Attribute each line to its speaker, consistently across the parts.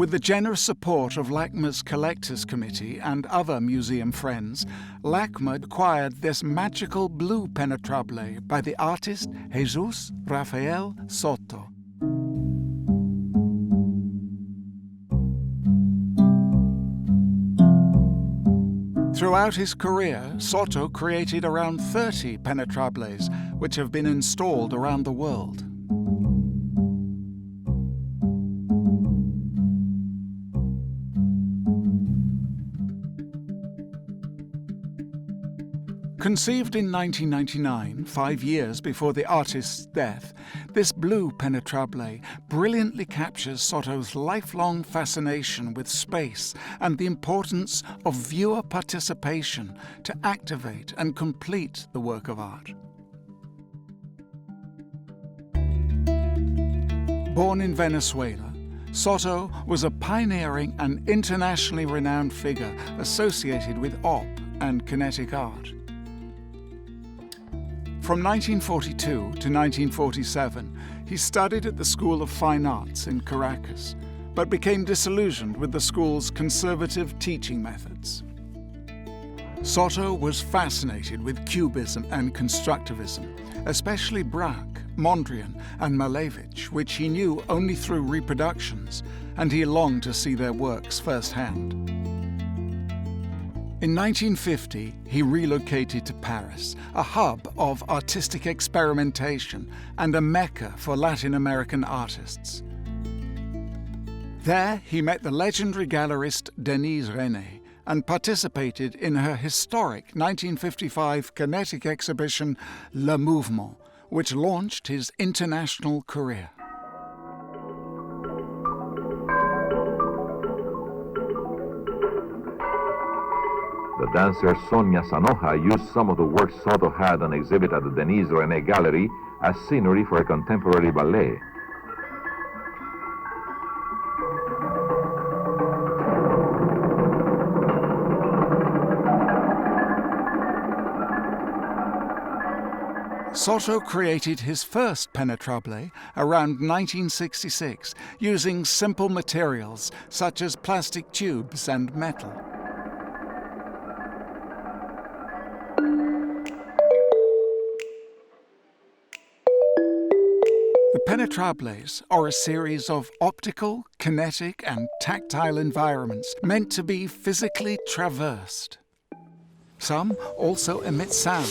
Speaker 1: With the generous support of LACMA's Collectors Committee and other museum friends, LACMA acquired this magical blue Penetrable by the artist Jesús Rafael Soto. Throughout his career, Soto created around 30 Penetrables, which have been installed around the world. Conceived in 1999, 5 years before the artist's death, this blue Penetrable brilliantly captures Soto's lifelong fascination with space and the importance of viewer participation to activate and complete the work of art. Born in Venezuela, Soto was a pioneering and internationally renowned figure associated with op and kinetic art. From 1942 to 1947, he studied at the School of Fine Arts in Caracas, but became disillusioned with the school's conservative teaching methods. Soto was fascinated with Cubism and Constructivism, especially Braque, Mondrian and Malevich, which he knew only through reproductions, and he longed to see their works firsthand. In 1950, he relocated to Paris, a hub of artistic experimentation and a mecca for Latin American artists. There, he met the legendary gallerist Denise René and participated in her historic 1955 kinetic exhibition Le Mouvement, which launched his international career.
Speaker 2: The dancer Sonia Sanoja used some of the works Soto had on exhibit at the Denise René Gallery as scenery for a contemporary ballet.
Speaker 1: Soto created his first Penetrable around 1966 using simple materials such as plastic tubes and metal. The Penetrables are a series of optical, kinetic and tactile environments meant to be physically traversed. Some also emit sound.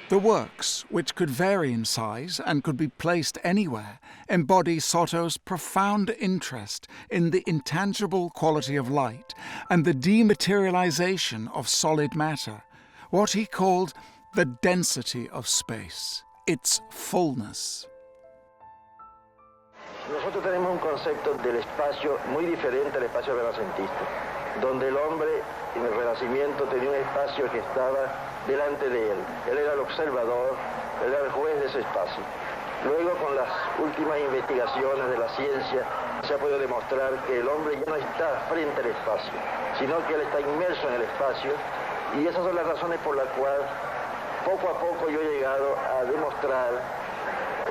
Speaker 1: The works, which could vary in size and could be placed anywhere, embody Soto's profound interest in the intangible quality of light and the dematerialization of solid matter, what he called the density of space, its fullness.
Speaker 3: Nosotros tenemos un concepto del espacio muy diferente al espacio renacentista, donde el hombre en el Renacimiento tenía un espacio que estaba delante de él. Él era el observador, él era el juez de ese espacio. Luego, con las últimas investigaciones de la ciencia, se ha podido demostrar que el hombre ya no está frente al espacio, sino que él está inmerso en el espacio, y esas son las razones por las cuales poco a poco yo he llegado a demostrar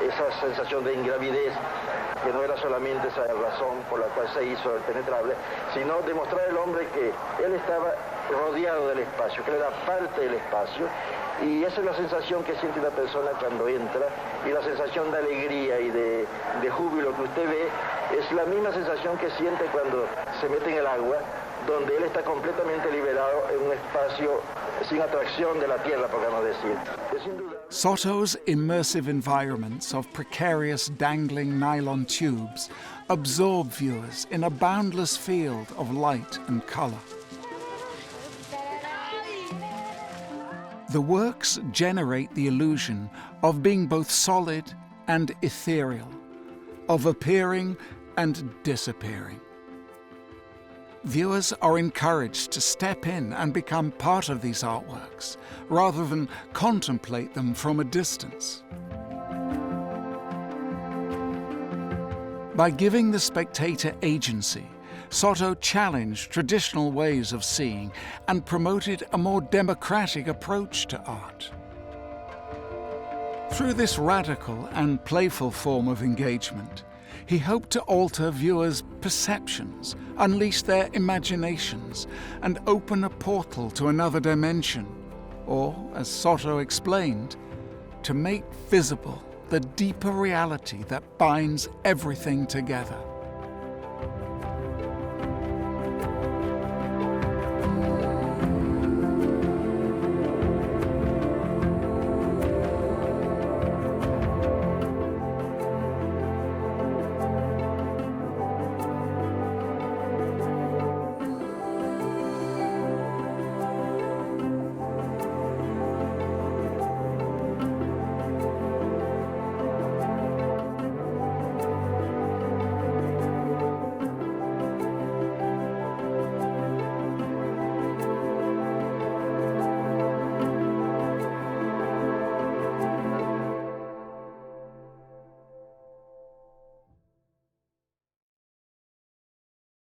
Speaker 3: esa sensación de ingravidez, que no era solamente esa razón por la cual se hizo el penetrable, sino demostrar al hombre que él estaba rodeado del espacio, que él era parte del espacio, y esa es la sensación que siente una persona cuando entra, y la sensación de alegría y de júbilo que usted ve es la misma sensación que siente cuando se mete en el agua, donde él está completamente liberado en un espacio sin atracción de la tierra, por no decir.
Speaker 1: Soto's immersive environments of precarious dangling nylon tubes absorb viewers in a boundless field of light and color. The works generate the illusion of being both solid and ethereal, of appearing and disappearing. Viewers are encouraged to step in and become part of these artworks, rather than contemplate them from a distance. By giving the spectator agency, Soto challenged traditional ways of seeing and promoted a more democratic approach to art. Through this radical and playful form of engagement, he hoped to alter viewers' perceptions, unleash their imaginations, and open a portal to another dimension, or, as Soto explained, to make visible the deeper reality that binds everything together.